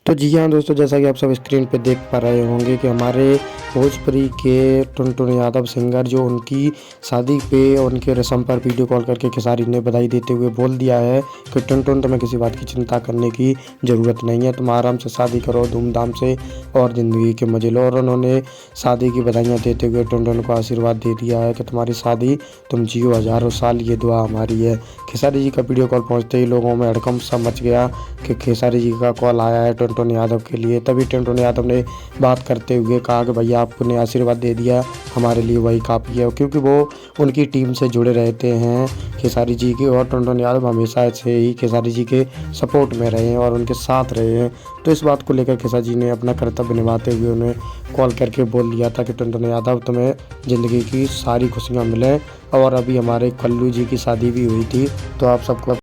तो जी हाँ दोस्तों, जैसा कि आप सब स्क्रीन पे देख पा रहे होंगे कि हमारे भोजपुरी के टुनटुन यादव सिंगर जो उनकी शादी पे उनके रस्म पर वीडियो कॉल करके खेसारी ने बधाई देते हुए बोल दिया है कि टुनटुन, तुम्हें किसी बात की चिंता करने की ज़रूरत नहीं है, तुम आराम से शादी करो धूमधाम से और ज़िंदगी के मजे लो। और उन्होंने शादी की बधाइयाँ देते हुए टुनटुन को आशीर्वाद दे दिया है कि तुम्हारी शादी तुम जियो हज़ारों साल, ये दुआ हमारी है। खेसारी जी का वीडियो कॉल पहुँचते ही लोगों में हड़कंप सा मच गया कि खेसारी जी का कॉल आया है टुनटुन यादव के लिए। तभी टुनटुन यादव ने बात करते हुए कहा कि भैया आपने आशीर्वाद दे दिया, हमारे लिए वही काफ़ी है, क्योंकि वो उनकी टीम से जुड़े रहते हैं खेसारी जी के। और टुनटुन यादव हमेशा से ही खेसारी जी के सपोर्ट में रहे हैं और उनके साथ रहे हैं। तो इस बात को लेकर खेसारी जी ने अपना कर्तव्य निभाते हुए उन्हें कॉल करके बोल दिया था कि टुनटुन यादव, तुम्हें ज़िंदगी की सारी खुशियाँ मिलें। और अभी हमारे कल्लू जी की शादी भी हुई थी, तो आप सबको